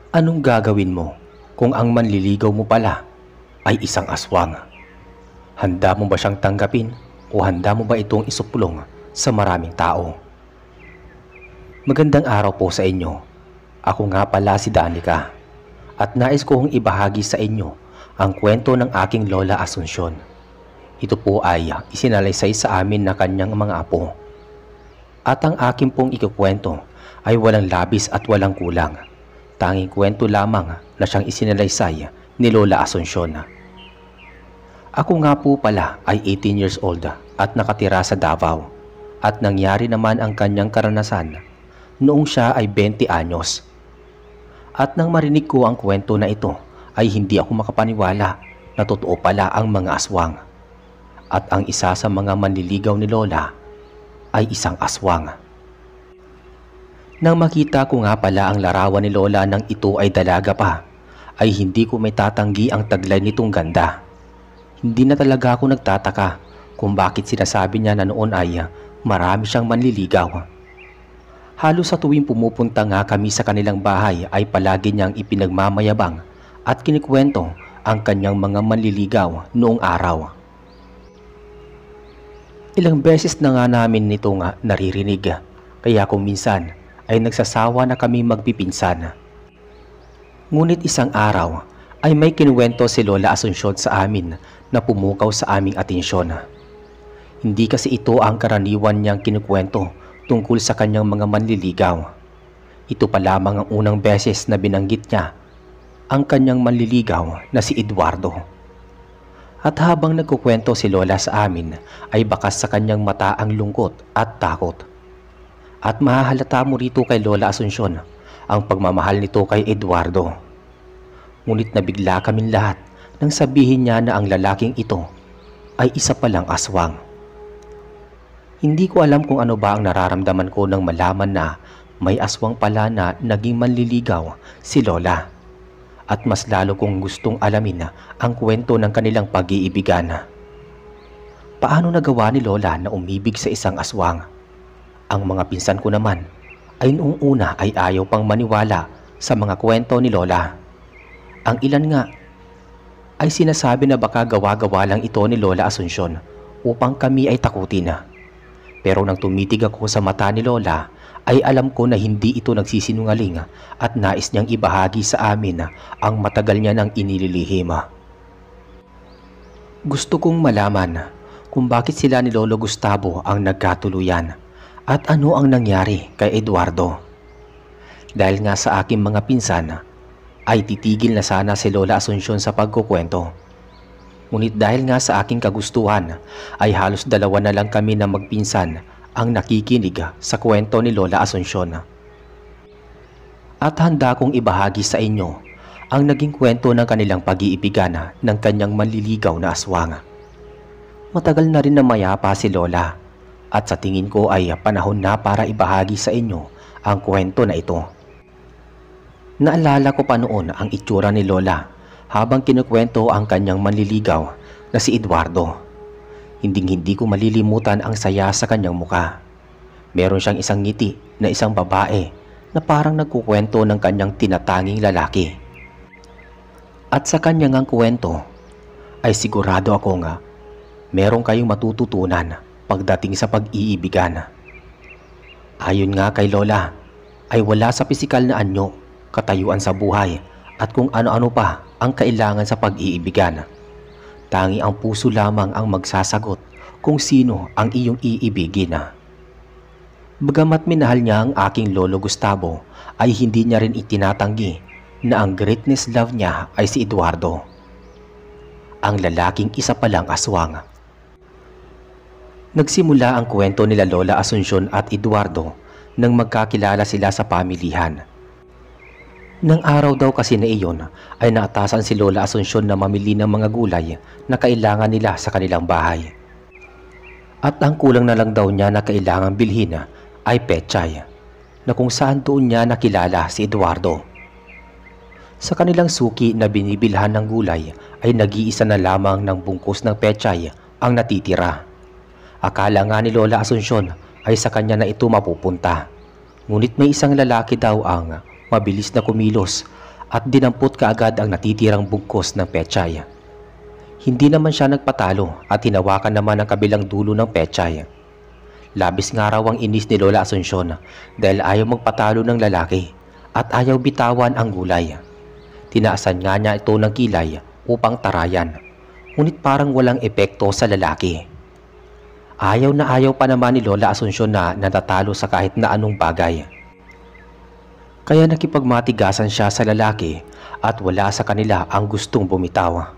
Anong gagawin mo kung ang manliligaw mo pala ay isang aswang? Handa mo ba siyang tanggapin o handa mo ba itong isuplong sa maraming tao? Magandang araw po sa inyo. Ako nga pala si Danica at nais kong ibahagi sa inyo ang kwento ng aking Lola Asuncion. Ito po ay isinalaysay sa amin na kanyang mga apo. At ang aking pong ikukwento ay walang labis at walang kulang. Tanging kwento lamang na siyang isinalaysay ni Lola Asuncion. Ako nga po pala ay 18 years old at nakatira sa Davao at nangyari naman ang kanyang karanasan noong siya ay 20 anyos. At nang marinig ko ang kwento na ito ay hindi ako makapaniwala na totoo pala ang mga aswang. At ang isa sa mga manliligaw ni Lola ay isang aswang. Nang makita ko nga pala ang larawan ni Lola nang ito ay dalaga pa, ay hindi ko may tatanggi ang taglay nitong ganda. Hindi na talaga ako nagtataka kung bakit sinasabi niya na noon ay marami siyang manliligaw. Halos sa tuwing pumupunta nga kami sa kanilang bahay ay palagi niyang ipinagmamayabang at kinikwento ang kanyang mga manliligaw noong araw. Ilang beses na nga namin nito nga naririnig, kaya kung minsan ay nagsasawa na kami magpipinsan. Ngunit isang araw ay may kinuwento si Lola Asuncion sa amin na pumukaw sa aming atensyon. Hindi kasi ito ang karaniwan niyang kinukwento tungkol sa kanyang mga manliligaw. Ito pa lamang ang unang beses na binanggit niya ang kanyang manliligaw na si Eduardo. At habang nagkukwento si Lola sa amin ay bakas sa kanyang mata ang lungkot at takot. At mahahalata mo rito kay Lola Asuncion ang pagmamahal nito kay Eduardo. Ngunit nabigla kaming lahat nang sabihin niya na ang lalaking ito ay isa palang aswang. Hindi ko alam kung ano ba ang nararamdaman ko nang malaman na may aswang pala na naging manliligaw si Lola. At mas lalo kong gustong alamin na ang kwento ng kanilang pag-iibigan. Paano nagawa ni Lola na umibig sa isang aswang? Ang mga pinsan ko naman ay noong una ay ayaw pang maniwala sa mga kwento ni Lola. Ang ilan nga ay sinasabi na baka gawa-gawa lang ito ni Lola Asuncion upang kami ay takutin. Pero nang tumitig ako sa mata ni Lola ay alam ko na hindi ito nagsisinungaling at nais niyang ibahagi sa amin ang matagal niya nang inililihim. Gusto kong malaman kung bakit sila ni Lolo Gustavo ang nagkatuluyan at ano ang nangyari kay Eduardo. Dahil nga sa aking mga pinsan ay titigil na sana si Lola Asuncion sa pagkukwento. Ngunit dahil nga sa aking kagustuhan ay halos dalawa na lang kami na magpinsan ang nakikinig sa kwento ni Lola Asuncion. At handa kong ibahagi sa inyo ang naging kwento ng kanilang pag-iibigan ng kanyang manliligaw na aswang. Matagal na rin na mayapa si Lola at sa tingin ko ay panahon na para ibahagi sa inyo ang kwento na ito. Naalala ko pa noon ang itsura ni Lola habang kinukwento ang kanyang manliligaw na si Eduardo. Hinding-hindi ko malilimutan ang saya sa kanyang muka. Meron siyang isang ngiti na isang babae na parang nagkukwento ng kanyang tinatanging lalaki. At sa kanyang kwento ay sigurado ako nga meron kayong matututunan pagdating sa pag-iibigan. Ayon nga kay Lola ay wala sa pisikal na anyo, katayuan sa buhay at kung ano-ano pa ang kailangan sa pag-iibigan. Tangi ang puso lamang ang magsasagot kung sino ang iyong iibigin. Bagamat minahal niya ang aking Lolo Gustavo ay hindi niya rin itinatanggi na ang greatness love niya ay si Eduardo, ang lalaking isa palang aswang. Nagsimula ang kwento nila Lola Asuncion at Eduardo nang magkakilala sila sa pamilihan. Nang araw daw kasi na iyon ay naatasan si Lola Asuncion na mamili ng mga gulay na kailangan nila sa kanilang bahay. At ang kulang na lang daw niya na kailangang bilhin ay pechay, na kung saan doon niya nakilala si Eduardo. Sa kanilang suki na binibilhan ng gulay ay nag-iisa na lamang ng bungkus ng pechay ang natitira. Akala nga ni Lola Asuncion ay sa kanya na ito mapupunta. Ngunit may isang lalaki daw ang mabilis na kumilos at dinampot kaagad ang natitirang bugkos ng pechay. Hindi naman siya nagpatalo at hinawakan naman ang kabilang dulo ng pechay. Labis nga raw ang inis ni Lola Asuncion dahil ayaw magpatalo ng lalaki at ayaw bitawan ang gulay. Tinaasan nga niya ito ng kilay upang tarayan, ngunit parang walang epekto sa lalaki. Ayaw na ayaw pa naman ni Lola Asuncion na natatalo sa kahit na anong bagay. Kaya nakipagmatigasan siya sa lalaki at wala sa kanila ang gustong bumitaw.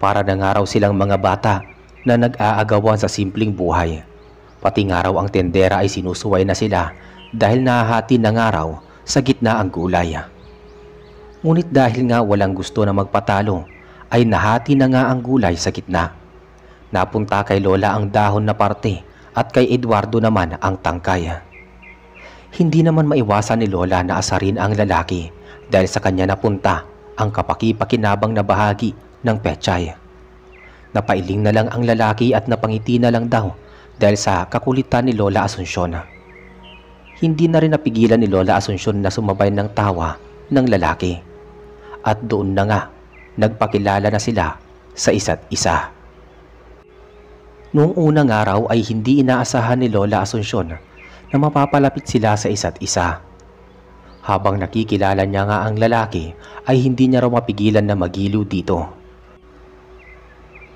Para na nga raw silang mga bata na nag-aagawan sa simpleng buhay. Pati nga raw ang tendera ay sinusuway na sila dahil nahahati na nga raw sa gitna ang gulay. Ngunit dahil nga walang gusto na magpatalo, ay nahati na nga ang gulay sa gitna. Napunta kay Lola ang dahon na parte at kay Eduardo naman ang tangkay. Hindi naman maiwasan ni Lola na asarin ang lalaki dahil sa kanya napunta ang kapaki-pakinabang na bahagi ng pechay. Napailing na lang ang lalaki at napangiti na lang daw dahil sa kakulitan ni Lola Asuncion. Hindi na rin napigilan ni Lola Asuncion na sumabay ng tawa ng lalaki. At doon na nga, nagpakilala na sila sa isa't isa. Noong unang araw ay hindi inaasahan ni Lola Asuncion na mapapalapit sila sa isa't isa. Habang nakikilala niya nga ang lalaki ay hindi niya raw mapigilan na magiliw dito.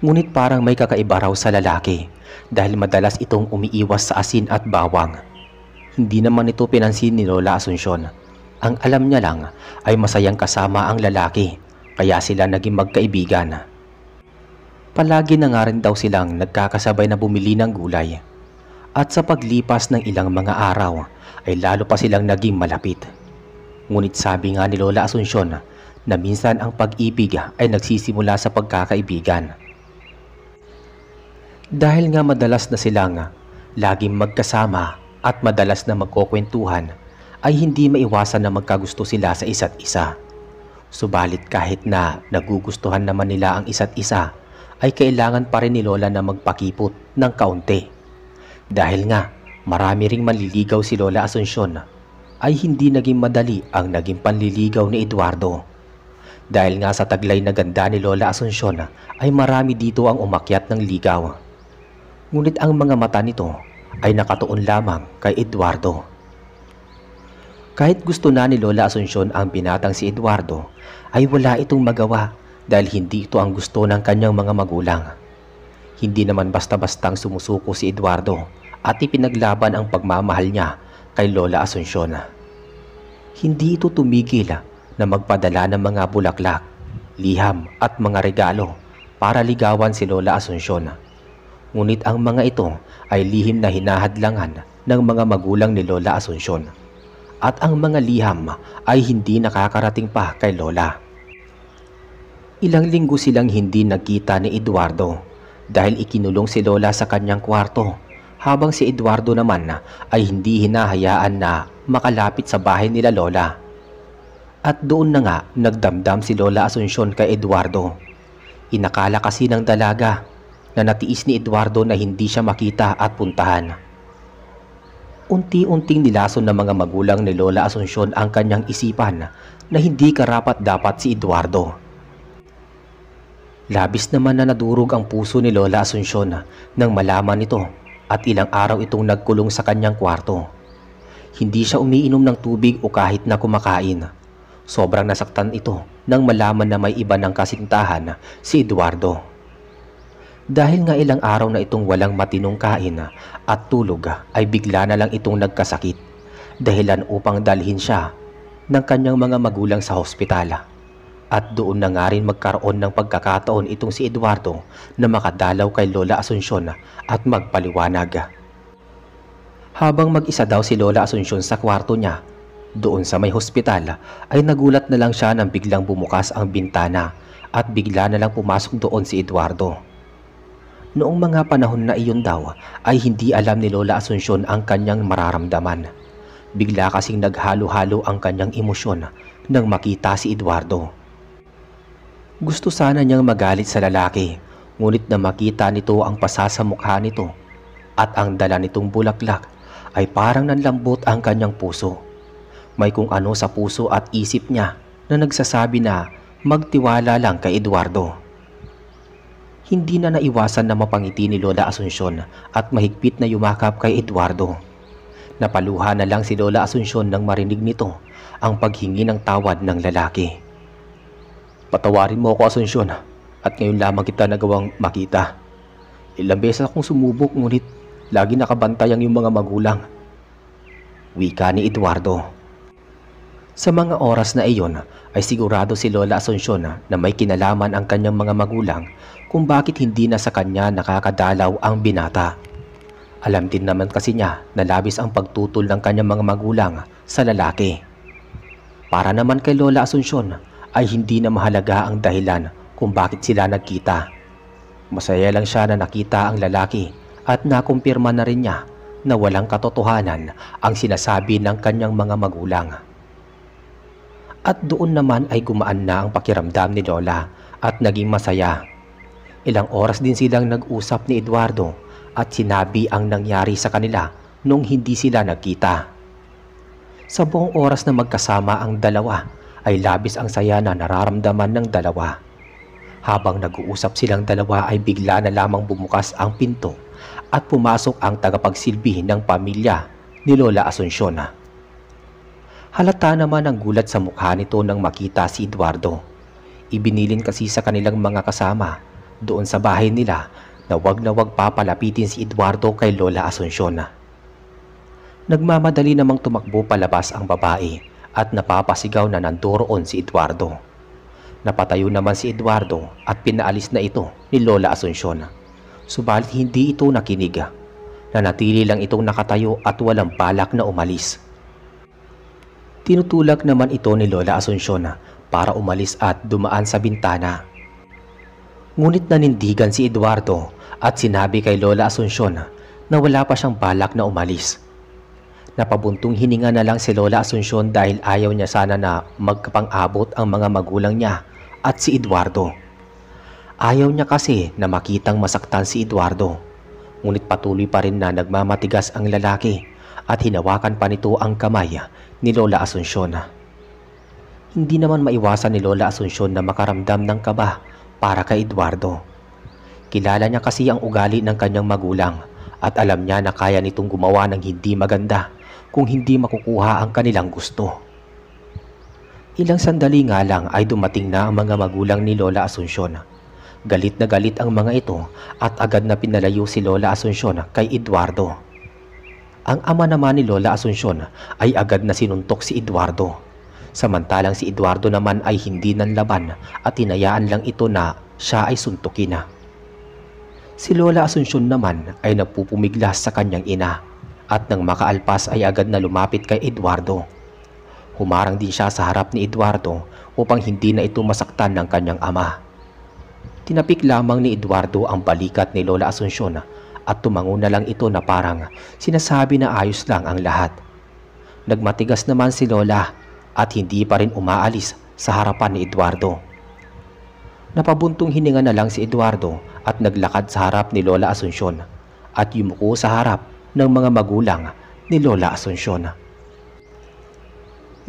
Ngunit parang may kakaiba raw sa lalaki dahil madalas itong umiiwas sa asin at bawang. Hindi naman ito pinansin ni Lola Asuncion. Ang alam niya lang ay masayang kasama ang lalaki kaya sila naging magkaibigan. Palagi na nga rin daw silang nagkakasabay na bumili ng gulay. At sa paglipas ng ilang mga araw ay lalo pa silang naging malapit. Ngunit sabi nga ni Lola Asuncion na minsan ang pag-ibig ay nagsisimula sa pagkakaibigan. Dahil nga madalas na silang laging magkasama at madalas na magkukwentuhan, ay hindi maiwasan na magkagusto sila sa isa't isa. Subalit kahit na nagugustuhan naman nila ang isa't isa, ay kailangan pa rin ni Lola na magpakipot ng kaunti. Dahil nga marami ring manliligaw si Lola Asuncion, ay hindi naging madali ang naging panliligaw ni Eduardo. Dahil nga sa taglay na ganda ni Lola Asuncion ay marami dito ang umakyat ng ligaw. Ngunit ang mga mata nito ay nakatuon lamang kay Eduardo. Kahit gusto na ni Lola Asuncion ang binatang si Eduardo, ay wala itong magawa dahil hindi ito ang gusto ng kanyang mga magulang. Hindi naman basta-bastang sumusuko si Eduardo at ipinaglaban ang pagmamahal niya kay Lola Asuncion. Hindi ito tumigil na magpadala ng mga bulaklak, liham at mga regalo para ligawan si Lola Asuncion. Ngunit ang mga ito ay lihim na hinahadlangan ng mga magulang ni Lola Asuncion. At ang mga liham ay hindi nakakarating pa kay Lola. Ilang linggo silang hindi nagkita ni Eduardo dahil ikinulong si Lola sa kanyang kwarto, habang si Eduardo naman ay hindi hinahayaan na makalapit sa bahay nila Lola. At doon na nga nagdamdam si Lola Asuncion kay Eduardo. Inakala kasi ng dalaga na natiis ni Eduardo na hindi siya makita at puntahan. Unti-unting nilason ng mga magulang ni Lola Asuncion ang kanyang isipan na hindi karapat-dapat si Eduardo. Labis naman na nadurog ang puso ni Lola Asuncion nang malaman nito at ilang araw itong nagkulong sa kanyang kwarto. Hindi siya umiinom ng tubig o kahit na kumakain. Sobrang nasaktan ito nang malaman na may iba ng kasintahan si Eduardo. Dahil nga ilang araw na itong walang matinong kain at tulog ay bigla na lang itong nagkasakit, dahilan upang dalhin siya ng kanyang mga magulang sa hospital. At doon na nga rin magkaroon ng pagkakataon itong si Eduardo na makadalaw kay Lola Asuncion at magpaliwanag. Habang mag-isa daw si Lola Asuncion sa kwarto niya, doon sa may hospital, ay nagulat na lang siya nang biglang bumukas ang bintana at bigla na lang pumasok doon si Eduardo. Noong mga panahon na iyon daw ay hindi alam ni Lola Asuncion ang kanyang mararamdaman. Bigla kasing naghalo-halo ang kanyang emosyon nang makita si Eduardo. Gusto sana niyang magalit sa lalaki, ngunit na makita nito ang pasa sa mukha nito at ang dala nitong bulaklak ay parang nanlambot ang kanyang puso. May kung ano sa puso at isip niya na nagsasabi na magtiwala lang kay Eduardo. Hindi na naiwasan na mapangiti ni Lola Asuncion at mahigpit na yumakap kay Eduardo. Napaluha na lang si Lola Asuncion nang marinig nito ang paghingi ng tawad ng lalaki. Patawarin mo ako, Asuncion, at ngayon lamang kita nagawang makita. Ilang beses akong sumubok ngunit lagi nakabantay ang iyong mga magulang. Wika ni Eduardo. Sa mga oras na iyon ay sigurado si Lola Asuncion na may kinalaman ang kanyang mga magulang kung bakit hindi na sa kanya nakakadalaw ang binata. Alam din naman kasi niya na labis ang pagtutol ng kanyang mga magulang sa lalaki. Para naman kay Lola Asuncion ay hindi na mahalaga ang dahilan kung bakit sila nagkita. Masaya lang siya na nakita ang lalaki at nakumpirma na rin niya na walang katotohanan ang sinasabi ng kanyang mga magulang. At doon naman ay gumaan na ang pakiramdam ni Lola at naging masaya. Ilang oras din silang nag-usap ni Eduardo at sinabi ang nangyari sa kanila nung hindi sila nagkita. Sa buong oras na magkasama ang dalawa ay labis ang saya na nararamdaman ng dalawa. Habang nag-uusap silang dalawa ay bigla na lamang bumukas ang pinto at pumasok ang tagapagsilbi ng pamilya ni Lola Asuncion. Halata naman ang gulat sa mukha nito nang makita si Eduardo. Ibinilin kasi sa kanilang mga kasama doon sa bahay nila na wag papalapitin si Eduardo kay Lola Asuncion. Nagmamadali namang tumakbo palabas ang babae at napapasigaw na nandoroon si Eduardo. Napatayo naman si Eduardo at pinaalis na ito ni Lola Asuncion. Subalit hindi ito nakinig. Nanatili lang itong nakatayo at walang balak na umalis. Tinutulak naman ito ni Lola Asuncion para umalis at dumaan sa bintana. Ngunit nanindigan si Eduardo at sinabi kay Lola Asuncion na wala pa siyang balak na umalis. Napabuntong hininga na lang si Lola Asuncion dahil ayaw niya sana na magkapang-abot ang mga magulang niya at si Eduardo. Ayaw niya kasi na makitang masaktan si Eduardo. Ngunit patuloy pa rin na nagmamatigas ang lalaki at hinawakan pa nito ang kamay ni Lola Asuncion. Hindi naman maiwasan ni Lola Asuncion na makaramdam ng kaba para kay Eduardo. Kilala niya kasi ang ugali ng kanyang magulang at alam niya na kaya nitong gumawa ng hindi maganda kung hindi makukuha ang kanilang gusto. Ilang sandali nga lang ay dumating na ang mga magulang ni Lola Asuncion. Galit na galit ang mga ito at agad na pinalayo si Lola Asuncion kay Eduardo. Ang ama naman ni Lola Asuncion ay agad na sinuntok si Eduardo. Samantalang si Eduardo naman ay hindi nanlaban at hinayaan lang ito na siya ay suntukin na. Si Lola Asuncion naman ay nagpupumiglas sa kanyang ina at nang makaalpas ay agad na lumapit kay Eduardo. Humarang din siya sa harap ni Eduardo upang hindi na ito masaktan ng kanyang ama. Tinapik lamang ni Eduardo ang balikat ni Lola Asuncion at tumango na lang ito na parang sinasabi na ayos lang ang lahat. Nagmatigas naman si Lola at hindi pa rin umaalis sa harapan ni Eduardo. Napabuntong hininga na lang si Eduardo at naglakad sa harap ni Lola Asuncion at yumuko sa harap ng mga magulang ni Lola Asuncion.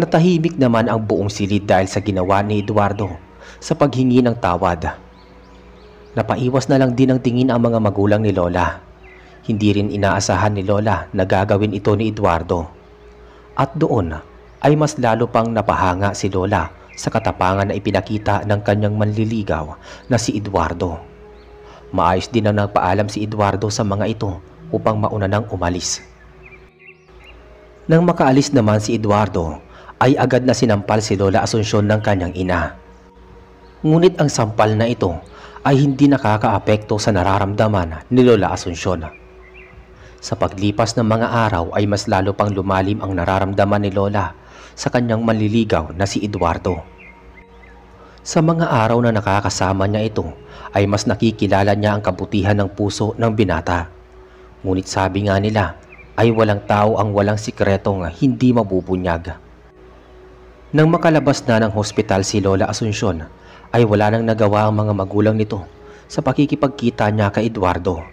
Natahimik naman ang buong silid dahil sa ginawa ni Eduardo sa paghingi ng tawad. Napaiwas na lang din ang tingin ang mga magulang ni Lola. Hindi rin inaasahan ni Lola na gagawin ito ni Eduardo. At doon ay mas lalo pang napahanga si Lola sa katapangan na ipinakita ng kanyang manliligaw na si Eduardo. Maayos din ang nagpaalam si Eduardo sa mga ito upang mauna nang umalis. Nang makaalis naman si Eduardo ay agad na sinampal si Lola Asuncion ng kanyang ina. Ngunit ang sampal na ito ay hindi nakakaapekto sa nararamdaman ni Lola Asuncion. Sa paglipas ng mga araw ay mas lalo pang lumalim ang nararamdaman ni Lola sa kanyang manliligaw na si Eduardo. Sa mga araw na nakakasama niya ito ay mas nakikilala niya ang kabutihan ng puso ng binata. Ngunit sabi nga nila ay walang tao ang walang sikretong hindi mabubunyag. Nang makalabas na ng hospital si Lola Asuncion ay wala nang nagawa ang mga magulang nito sa pakikipagkita niya kay Eduardo.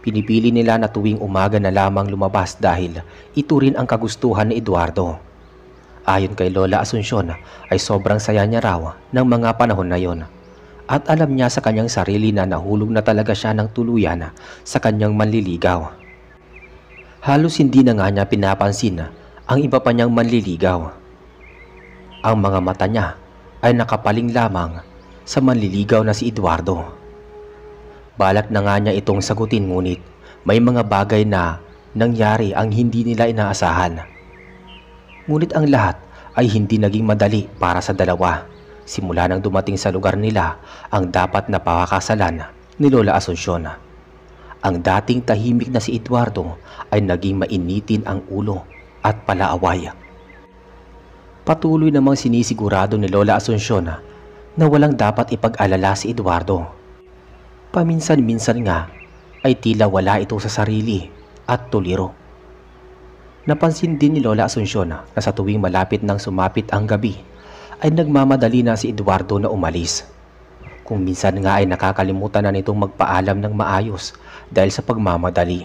Pinipili nila na tuwing umaga na lamang lumabas dahil ito rin ang kagustuhan ni Eduardo. Ayon kay Lola Asuncion ay sobrang saya niya raw ng mga panahon na yon. At alam niya sa kanyang sarili na nahulog na talaga siya ng tuluyan sa kanyang manliligaw. Halos hindi na nga niya pinapansin ang iba pa niyang manliligaw. Ang mga mata niya ay nakapaling lamang sa manliligaw na si Eduardo. Balak na nga niya itong sagutin ngunit may mga bagay na nangyari ang hindi nila inaasahan. Ngunit ang lahat ay hindi naging madali para sa dalawa. Simula nang dumating sa lugar nila ang dapat na pakakasalan ni Lola Asuncion. Ang dating tahimik na si Eduardo ay naging mainitin ang ulo at palaaway. Patuloy namang sinisigurado ni Lola Asuncion na walang dapat ipag-alala si Eduardo. Paminsan-minsan nga ay tila wala ito sa sarili at tuliro. Napansin din ni Lola Asuncion na sa tuwing malapit nang sumapit ang gabi ay nagmamadali na si Eduardo na umalis. Kung minsan nga ay nakakalimutan na nitong magpaalam ng maayos dahil sa pagmamadali.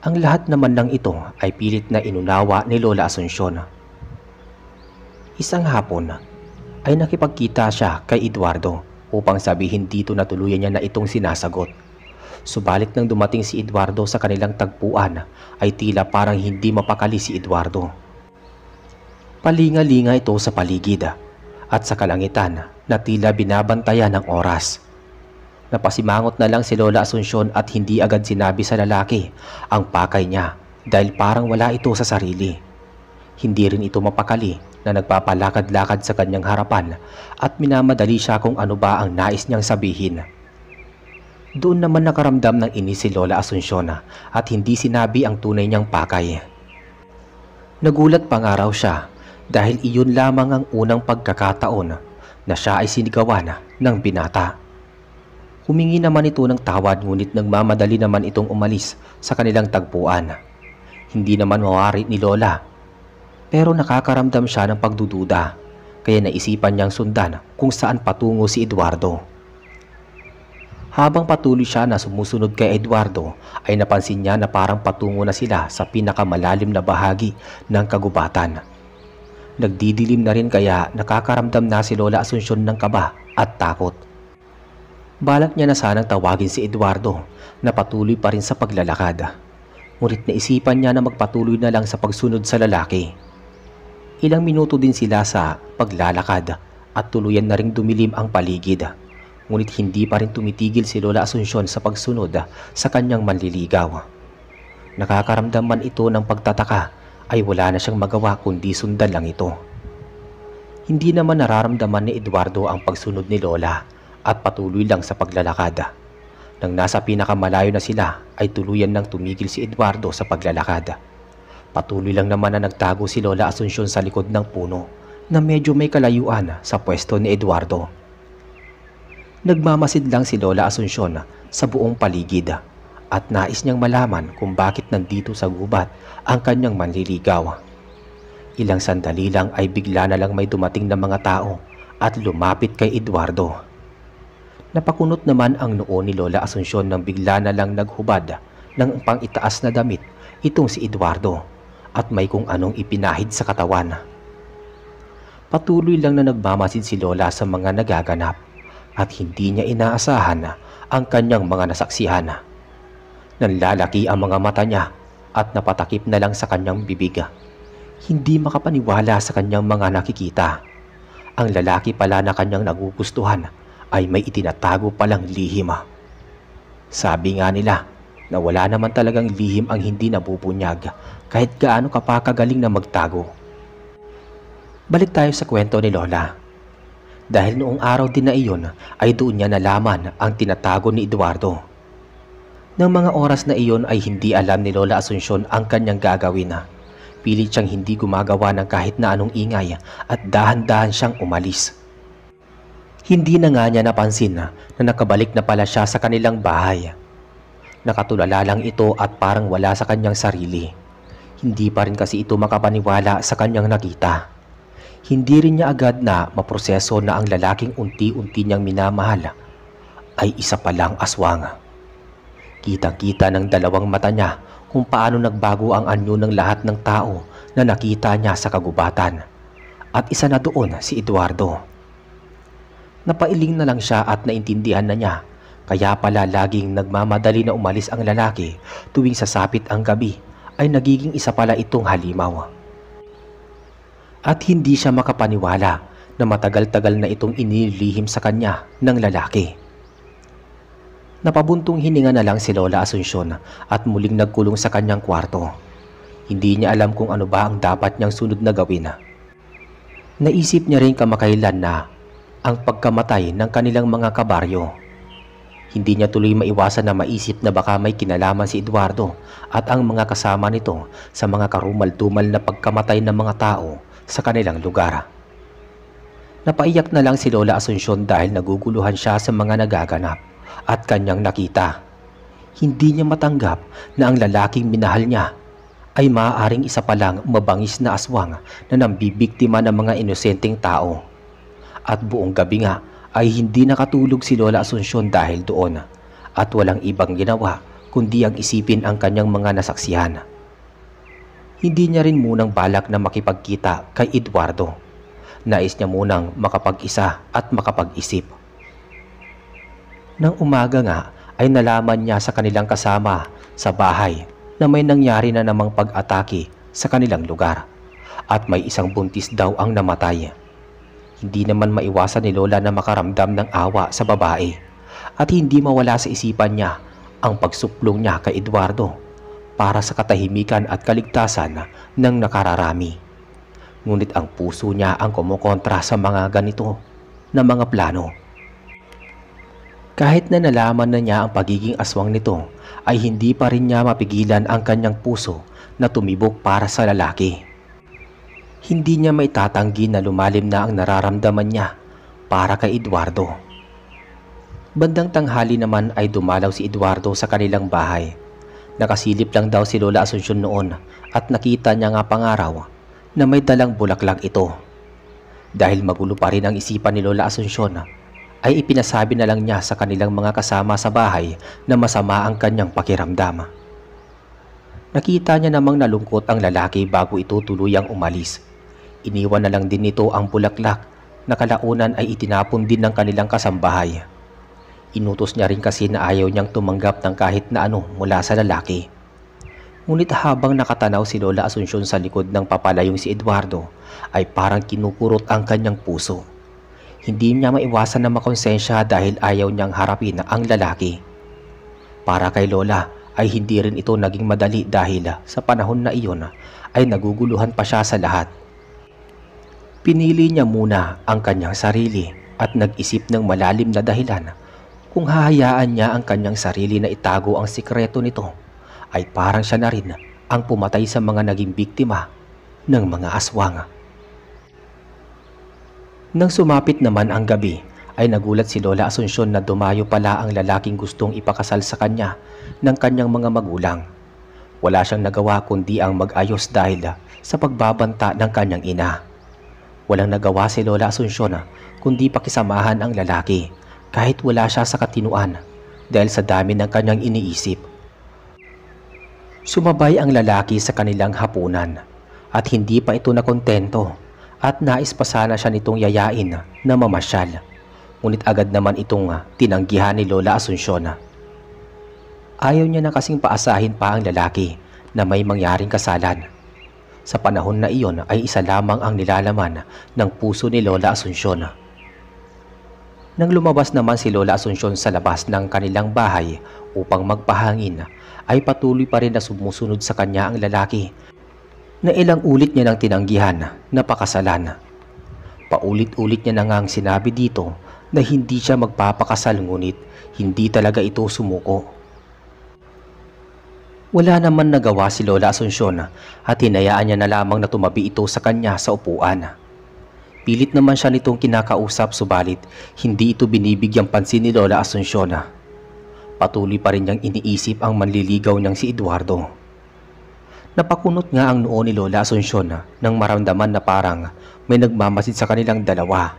Ang lahat naman ng ito ay pilit na inunawa ni Lola Asuncion. Isang hapon ay nakipagkita siya kay Eduardo upang sabihin dito na tuluyan niya na itong sinasagot. Subalit nang dumating si Eduardo sa kanilang tagpuan ay tila parang hindi mapakali si Eduardo. Palinga-linga ito sa paligid at sa kalangitan na tila binabantayan ng oras. Napasimangot na lang si Lola Asuncion at hindi agad sinabi sa lalaki ang pakay niya dahil parang wala ito sa sarili. Hindi rin ito mapakali na nagpapalakad-lakad sa kanyang harapan at minamadali siya kung ano ba ang nais niyang sabihin. Doon naman nakaramdam ng inis si Lola Asuncion at hindi sinabi ang tunay niyang pakay. Nagulat pa nga raw siya dahil iyon lamang ang unang pagkakataon na siya ay sinigawan ng binata. Humingi naman ito ng tawad ngunit nagmamadali naman itong umalis sa kanilang tagpuan. Hindi naman mawari ni Lola pero nakakaramdam siya ng pagdududa kaya naisipan niyang sundan kung saan patungo si Eduardo. Habang patuloy siya na sumusunod kay Eduardo ay napansin niya na parang patungo na sila sa pinakamalalim na bahagi ng kagubatan. Nagdidilim na rin kaya nakakaramdam na si Lola Asuncion ng kaba at takot. Balak niya na sanang tawagin si Eduardo na patuloy pa rin sa paglalakad. Ngunit naisipan niya na magpatuloy na lang sa pagsunod sa lalaki. Ilang minuto din sila sa paglalakad at tuluyan na ring dumilim ang paligid. Ngunit hindi pa rin tumitigil si Lola Asuncion sa pagsunod sa kanyang manliligaw. Nakakaramdam man ito ng pagtataka ay wala na siyang magawa kundi sundan lang ito. Hindi naman nararamdaman ni Eduardo ang pagsunod ni Lola at patuloy lang sa paglalakad. Nang nasa pinakamalayo na sila ay tuluyan nang tumigil si Eduardo sa paglalakad. Patuloy lang naman na nagtago si Lola Asuncion sa likod ng puno na medyo may kalayuan sa pwesto ni Eduardo. Nagmamasid lang si Lola Asuncion sa buong paligid at nais niyang malaman kung bakit nandito sa gubat ang kanyang manliligaw. Ilang sandali lang ay bigla na lang may dumating na mga tao at lumapit kay Eduardo. Napakunot naman ang noo ni Lola Asuncion nang bigla na lang naghubad ng pang-itaas na damit itong si Eduardo at may kung anong ipinahid sa katawan. Patuloy lang na nagmamasid si Lola sa mga nagaganap at hindi niya inaasahan ang kanyang mga nasaksihan. Nanlalaki ang mga mata niya at napatakip na lang sa kanyang bibig. Hindi makapaniwala sa kanyang mga nakikita. Ang lalaki pala na kanyang nagugustuhan ay may itinatago palang lihim. Sabi nga nila na wala naman talagang lihim ang hindi nabubunyag kahit gaano ka pa kagaling na magtago. Balik tayo sa kwento ni Lola. Dahil noong araw din na iyon ay doon niya nalaman ang tinatago ni Eduardo. Nang mga oras na iyon ay hindi alam ni Lola Asuncion ang kanyang gagawin. Pilit siyang hindi gumagawa ng kahit na anong ingay at dahan-dahan siyang umalis. Hindi na nga niya napansin na nakabalik na pala siya sa kanilang bahay. Nakatulala lang ito at parang wala sa kanyang sarili. Hindi pa rin kasi ito makapaniwala sa kanyang nakita. Hindi rin niya agad na maproseso na ang lalaking unti-unti niyang minamahal ay isa palang aswang. Kitang-kita ng dalawang mata niya kung paano nagbago ang anyo ng lahat ng tao na nakita niya sa kagubatan. At isa na doon si Eduardo. Napailing na lang siya at naintindihan na niya, kaya pala laging nagmamadali na umalis ang lalaki tuwing sasapit ang gabi ay nagiging isa pala itong halimaw. At hindi siya makapaniwala na matagal-tagal na itong inilihim sa kanya ng lalaki. Napabuntong hininga na lang si Lola Asuncion at muling nagkulong sa kanyang kwarto. Hindi niya alam kung ano ba ang dapat niyang sunod na gawin. Naisip niya rin kamakailan na ang pagkamatay ng kanilang mga kabaryo. Hindi niya tuloy maiwasan na maisip na baka may kinalaman si Eduardo at ang mga kasama nito sa mga karumal-dumal na pagkamatay ng mga tao sa kanilang lugar. Napaiyak na lang si Lola Asuncion dahil naguguluhan siya sa mga nagaganap at kanyang nakita. Hindi niya matanggap na ang lalaking minahal niya ay maaaring isa palang mabangis na aswang na nambibiktima ng mga inosenteng tao. At buong gabi nga ay hindi nakatulog si Lola Asuncion dahil doon at walang ibang ginawa kundi ang isipin ang kanyang mga nasaksihan. Hindi niya rin munang balak na makipagkita kay Eduardo. Nais niya munang makapag-isa at makapag-isip. Nang umaga nga ay nalaman niya sa kanilang kasama sa bahay na may nangyari na namang pag-atake sa kanilang lugar at may isang buntis daw ang namatay. Hindi naman maiwasan ni Lola na makaramdam ng awa sa babae at hindi mawala sa isipan niya ang pagsuplong niya kay Eduardo para sa katahimikan at kaligtasan ng nakararami. Ngunit ang puso niya ang kumukontra sa mga ganito na mga plano. Kahit na nalaman na niya ang pagiging aswang nito, ay hindi pa rin niya mapigilan ang kanyang puso na tumibok para sa lalaki. Hindi niya maitatanggi na lumalim na ang nararamdaman niya para kay Eduardo. Bandang tanghali naman ay dumalaw si Eduardo sa kanilang bahay. Nakasilip lang daw si Lola Asuncion noon at nakita niya nga pangaraw na may dalang bulaklak ito. Dahil magulo pa rin ang isipan ni Lola Asuncion, ay ipinasabi na lang niya sa kanilang mga kasama sa bahay na masama ang kanyang pakiramdam. Nakita niya namang nalungkot ang lalaki bago ito tuluyang umalis. Iniwan na lang din nito ang bulaklak na kalaunan ay itinapon din ng kanilang kasambahay. Inutos niya rin kasi na ayaw niyang tumanggap ng kahit na ano mula sa lalaki. Ngunit habang nakatanaw si Lola Asuncion sa likod ng papalayong si Eduardo, ay parang kinukurot ang kanyang puso. Hindi niya maiwasan na makonsensya dahil ayaw niyang harapin ang lalaki. Para kay Lola ay hindi rin ito naging madali dahil sa panahon na iyon ay naguguluhan pa siya sa lahat. Pinili niya muna ang kanyang sarili at nag-isip ng malalim na dahilan kung hahayaan niya ang kanyang sarili na itago ang sikreto nito ay parang siya na rin ang pumatay sa mga naging biktima ng mga aswang. Nang sumapit naman ang gabi ay nagulat si Lola Asuncion na dumayo pala ang lalaking gustong ipakasal sa kanya ng kanyang mga magulang. Wala siyang nagawa kundi ang mag-ayos dahil sa pagbabanta ng kanyang ina. Walang nagawa si Lola Asuncion kundi pakisamahan ang lalaki kahit wala siya sa katinuan dahil sa dami ng kanyang iniisip. Sumabay ang lalaki sa kanilang hapunan at hindi pa ito nakontento at nais pa sana siya nitong yayain na mamasyal. Ngunit agad naman itong tinanggihan ni Lola Asuncion. Ayaw niya na kasing paasahin pa ang lalaki na may mangyaring kasalan. Sa panahon na iyon ay isa lamang ang nilalaman ng puso ni Lola Asuncion. Nang lumabas naman si Lola Asuncion sa labas ng kanilang bahay upang magpahangin, ay patuloy pa rin na sumusunod sa kanya ang lalaki na ilang ulit niya nang tinanggihan na pakasalan. Paulit-ulit niya na ngang sinabi dito na hindi siya magpapakasal ngunit hindi talaga ito sumuko. Wala naman nagawa si Lola Asuncion at hinayaan niya na lamang na tumabi ito sa kanya sa upuan. Pilit naman siya nitong kinakausap subalit hindi ito binibigyang pansin ni Lola Asuncion. Patuloy pa rin niyang iniisip ang manliligaw niyang si Eduardo. Napakunot nga ang noo ni Lola Asuncion nang maramdaman na parang may nagmamasid sa kanilang dalawa.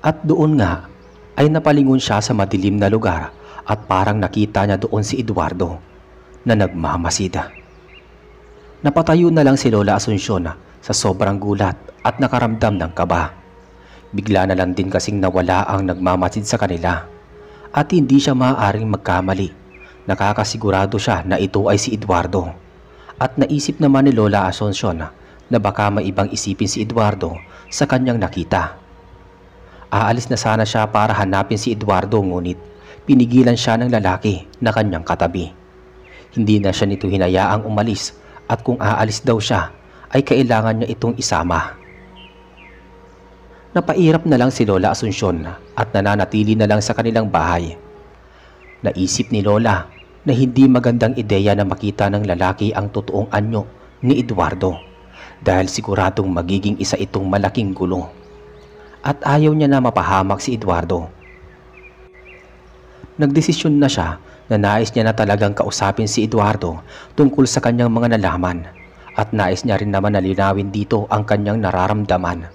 At doon nga ay napalingon siya sa madilim na lugar at parang nakita niya doon si Eduardo na nagmamasid. Napatayo na lang si Lola Asuncion sa sobrang gulat at nakaramdam ng kaba. Bigla na lang din kasing nawala ang nagmamasid sa kanila at hindi siya maaaring magkamali. Nakakasigurado siya na ito ay si Eduardo. At naisip naman ni Lola Asuncion na baka may ibang isipin si Eduardo sa kanyang nakita. Aalis na sana siya para hanapin si Eduardo, ngunit pinigilan siya ng lalaki na kanyang katabi. Hindi na siya nito hinayaang umalis at kung aalis daw siya ay kailangan niya itong isama. Napairap na lang si Lola Asuncion at nananatili na lang sa kanilang bahay. Naisip ni Lola na hindi magandang ideya na makita ng lalaki ang totoong anyo ni Eduardo dahil siguradong magiging isa itong malaking gulo. At ayaw niya na mapahamak si Eduardo. Nagdesisyon na siya na nais niya na talagang kausapin si Eduardo tungkol sa kanyang mga nalaman at nais niya rin naman na linawin dito ang kanyang nararamdaman.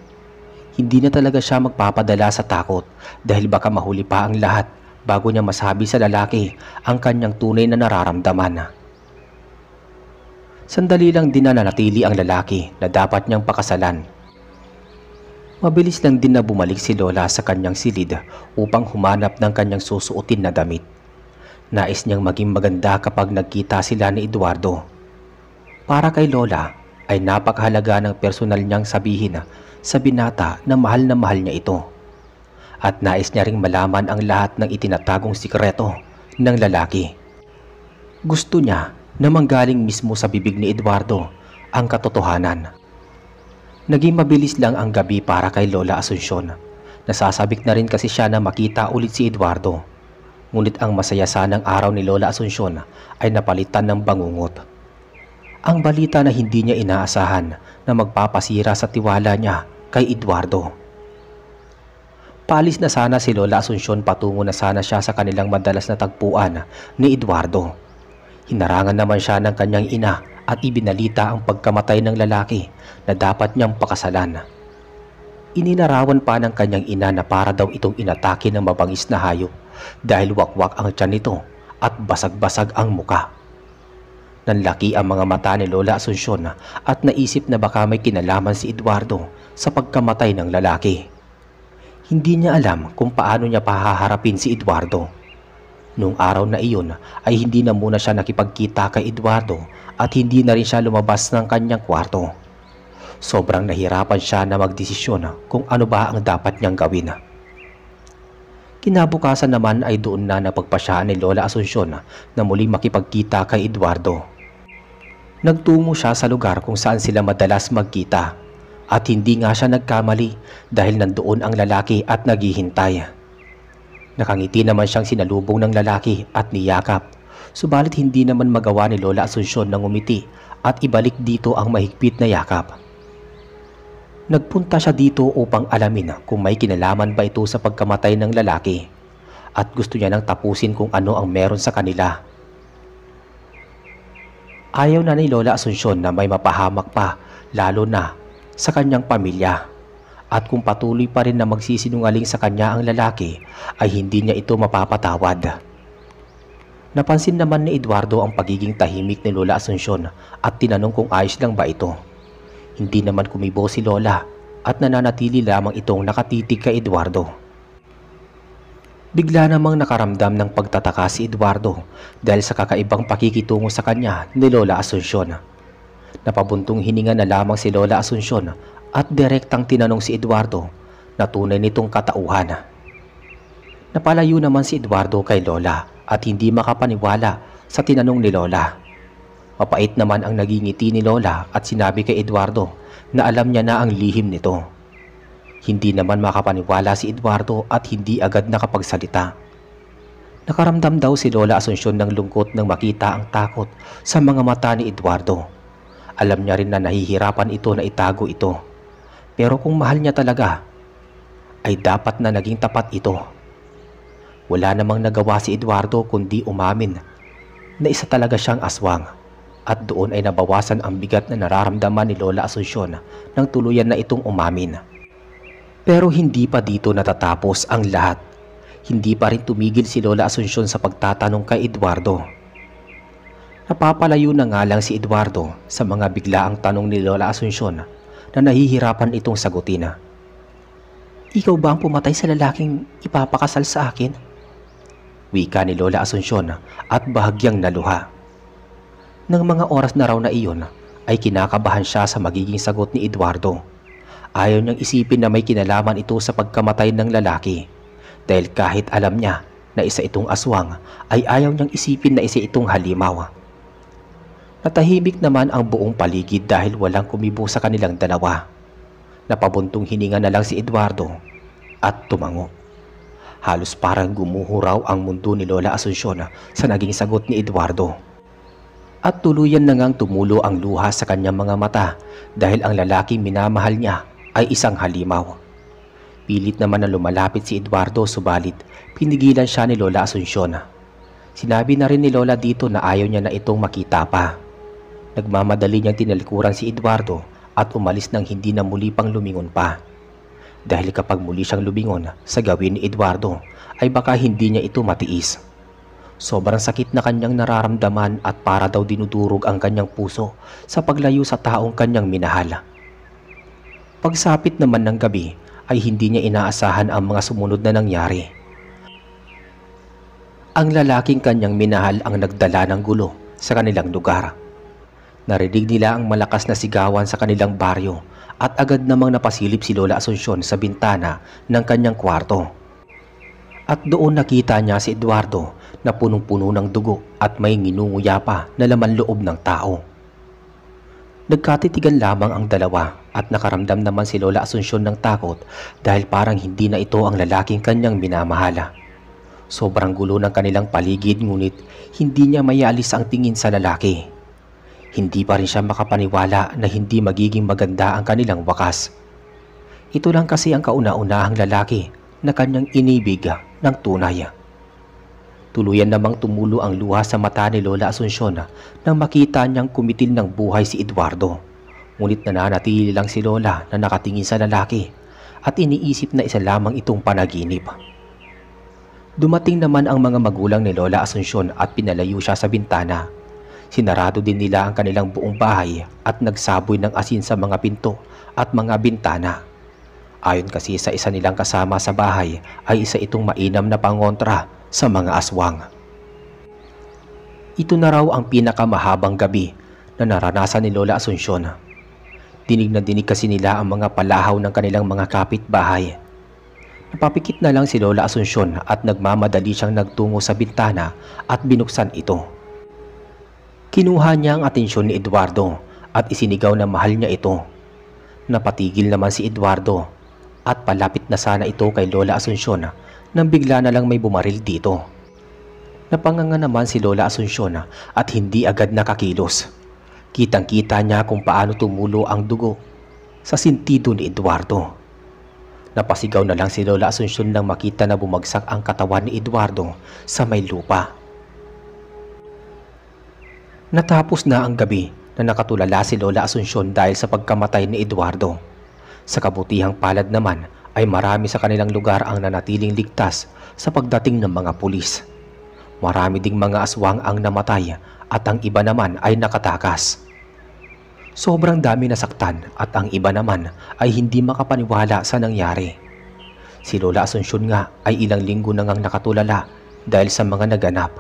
Hindi na talaga siya magpapadala sa takot dahil baka mahuli pa ang lahat bago niya masabi sa lalaki ang kanyang tunay na nararamdaman. Sandali lang din na nanatili ang lalaki na dapat niyang pakasalan. Mabilis lang din na bumalik si Lola sa kanyang silid upang humanap ng kanyang susuotin na damit. Nais niyang maging maganda kapag nagkita sila ni Eduardo. Para kay Lola ay napakahalaga ng personal niyang sabihin sa binata na mahal niya ito. At nais niya ring malaman ang lahat ng itinatagong sikreto ng lalaki. Gusto niya na manggaling mismo sa bibig ni Eduardo ang katotohanan. Naging mabilis lang ang gabi para kay Lola Asuncion. Nasasabik na rin kasi siya na makita ulit si Eduardo. Ngunit ang masaya sanang araw ni Lola Asuncion ay napalitan ng bangungot. Ang balita na hindi niya inaasahan na magpapasira sa tiwala niya kay Eduardo. Paalis na sana si Lola Asuncion, patungo na sana siya sa kanilang madalas na tagpuan ni Eduardo. Hinarangan naman siya ng kanyang ina at ibinalita ang pagkamatay ng lalaki na dapat niyang pakasalan. Ininarawan pa ng kanyang ina na para daw itong inatake ng mabangis na hayop dahil wakwak ang tiyan nito at basag-basag ang muka. Nanlaki ang mga mata ni Lola Asuncion at naisip na baka may kinalaman si Eduardo sa pagkamatay ng lalaki. Hindi niya alam kung paano niya pahaharapin si Eduardo. Noong araw na iyon ay hindi na muna siya nakipagkita kay Eduardo at hindi na rin siya lumabas ng kanyang kwarto. Sobrang nahirapan siya na magdesisyon kung ano ba ang dapat niyang gawin. Kinabukasan naman ay doon na napagpasyaan ni Lola Asuncion na muling makipagkita kay Eduardo. Nagtungo siya sa lugar kung saan sila madalas magkita at hindi nga siya nagkamali dahil nandoon ang lalaki at naghihintay. Nakangiti naman siyang sinalubong ng lalaki at niyakap, subalit hindi naman magawa ni Lola Asuncion na ngumiti at ibalik dito ang mahigpit na yakap. Nagpunta siya dito upang alamin kung may kinalaman ba ito sa pagkamatay ng lalaki at gusto niya nang tapusin kung ano ang meron sa kanila. Ayaw na ni Lola Asuncion na may mapahamak pa, lalo na sa kanyang pamilya. At kung patuloy pa rin na magsisinungaling sa kanya ang lalaki, ay hindi niya ito mapapatawad. Napansin naman ni Eduardo ang pagiging tahimik ni Lola Asuncion at tinanong kung ayos lang ba ito. Hindi naman kumibo si Lola at nananatili lamang itong nakatitig kay Eduardo. Bigla namang nakaramdam ng pagtataka si Eduardo dahil sa kakaibang pakikitungo sa kanya ni Lola Asuncion. Napabuntong hininga na lamang si Lola Asuncion at direktang tinanong si Eduardo na tunay nitong katauhan. Napalayo naman si Eduardo kay Lola at hindi makapaniwala sa tinanong ni Lola. Mapait naman ang naging ngiti ni Lola at sinabi kay Eduardo na alam niya na ang lihim nito. Hindi naman makapaniwala si Eduardo at hindi agad nakapagsalita. Nakaramdam daw si Lola Asuncion ng lungkot nang makita ang takot sa mga mata ni Eduardo. Alam niya rin na nahihirapan ito na itago ito. Pero kung mahal niya talaga, ay dapat na naging tapat ito. Wala namang nagawa si Eduardo kundi umamin na isa talaga siyang aswang. At doon ay nabawasan ang bigat na nararamdaman ni Lola Asuncion nang tuluyan na itong umamin. Pero hindi pa dito natatapos ang lahat. Hindi pa rin tumigil si Lola Asuncion sa pagtatanong kay Eduardo. Napapalayo na nga lang si Eduardo sa mga biglaang tanong ni Lola Asuncion na nahihirapan itong sagutin. Ikaw ba ang pumatay sa lalaking ipapakasal sa akin? Wika ni Lola Asuncion at bahagyang naluha. Nang mga oras na raw na iyon ay kinakabahan siya sa magiging sagot ni Eduardo. Ayaw niyang isipin na may kinalaman ito sa pagkamatay ng lalaki dahil kahit alam niya na isa itong aswang ay ayaw niyang isipin na isa itong halimaw. Natahimik naman ang buong paligid dahil walang kumibo sa kanilang dalawa. Napabuntong hininga na lang si Eduardo at tumango. Halos parang gumuho raw ang mundo ni Lola Asuncion sa naging sagot ni Eduardo. At tuluyan na ngang tumulo ang luha sa kanyang mga mata dahil ang lalaking minamahal niya ay isang halimaw. Pilit naman na lumalapit si Eduardo subalit pinigilan siya ni Lola Asuncion. Sinabi na rin ni Lola dito na ayaw niya na itong makita pa. Nagmamadali niyang tinalikuran si Eduardo at umalis nang hindi na muli pang lumingon pa. Dahil kapag muli siyang lumingon sa gawin ni Eduardo ay baka hindi niya ito matiis. Sobrang sakit na kanyang nararamdaman at para daw dinudurog ang kanyang puso sa paglayo sa taong kanyang minahal. Pagsapit naman ng gabi ay hindi niya inaasahan ang mga sumunod na nangyari. Ang lalaking kanyang minahal ang nagdala ng gulo sa kanilang lugar. Narinig nila ang malakas na sigawan sa kanilang baryo at agad namang napasilip si Lola Asuncion sa bintana ng kanyang kwarto. At doon nakita niya si Eduardo na punong-puno ng dugo at may nginunguya pa na laman loob ng tao. Nagkatitigan lamang ang dalawa at nakaramdam naman si Lola Asuncion ng takot dahil parang hindi na ito ang lalaking kanyang minamahala. Sobrang gulo ng kanilang paligid ngunit hindi niya maialis ang tingin sa lalaki. Hindi pa rin siya makapaniwala na hindi magiging maganda ang kanilang wakas. Ito lang kasi ang kauna-unahang lalaki na kanyang inibig ng tunay. Tuluyan namang tumulo ang luha sa mata ni Lola Asuncion nang makita niyang kumitil ng buhay si Eduardo. Ngunit nananatili lang si Lola na nakatingin sa lalaki at iniisip na isa lamang itong panaginip. Dumating naman ang mga magulang ni Lola Asuncion at pinalayo siya sa bintana. Sinarado din nila ang kanilang buong bahay at nagsaboy ng asin sa mga pinto at mga bintana. Ayon kasi sa isa nilang kasama sa bahay ay isa itong mainam na pangontra sa mga aswang. Ito na raw ang pinakamahabang gabi na naranasan ni Lola Asuncion. Dinig na dinig kasi nila ang mga palahaw ng kanilang mga kapitbahay. Napapikit na lang si Lola Asuncion at nagmamadali siyang nagtungo sa bintana at binuksan ito. Kinuha niya ang atensyon ni Eduardo at isinigaw na mahal niya ito. Napatigil naman si Eduardo at palapit na sana ito kay Lola Asuncion nang bigla na lang may bumaril dito. Napanganga naman si Lola Asuncion at hindi agad nakakilos. Kitang-kita niya kung paano tumulo ang dugo sa sintido ni Eduardo. Napasigaw na lang si Lola Asuncion nang makita na bumagsak ang katawan ni Eduardo sa may lupa. Natapos na ang gabi na nakatulala si Lola Asuncion dahil sa pagkamatay ni Eduardo. Sa kabutihang palad naman ay marami sa kanilang lugar ang nanatiling ligtas sa pagdating ng mga pulis. Marami ding mga aswang ang namatay at ang iba naman ay nakatakas. Sobrang dami nasaktan at ang iba naman ay hindi makapaniwala sa nangyari. Si Lola Asuncion nga ay ilang linggo na ngang nakatulala dahil sa mga naganap.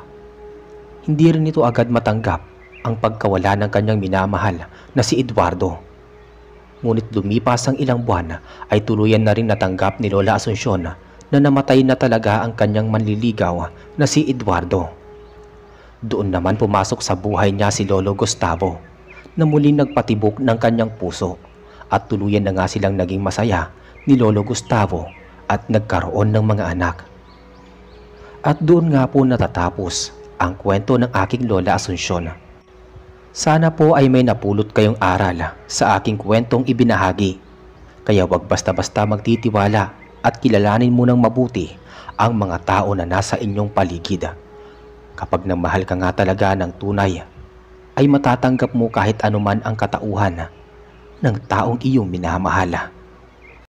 Hindi rin ito agad matanggap ang pagkawala ng kanyang minamahal na si Eduardo. Ngunit lumipas ang ilang buwan ay tuluyan na rin natanggap ni Lola Asuncion na namatay na talaga ang kanyang manliligaw na si Eduardo. Doon naman pumasok sa buhay niya si Lolo Gustavo na muling nagpatibok ng kanyang puso at tuluyan na nga silang naging masaya ni Lolo Gustavo at nagkaroon ng mga anak. At doon nga po natatapos ang kwento ng aking Lola Asuncion. Sana po ay may napulot kayong aral sa aking kwentong ibinahagi. Kaya wag basta-basta magtitiwala at kilalanin mo ng mabuti ang mga tao na nasa inyong paligid. Kapag nagmahal ka nga talaga ng tunay, ay matatanggap mo kahit anuman ang katauhan ng taong iyong minamahal.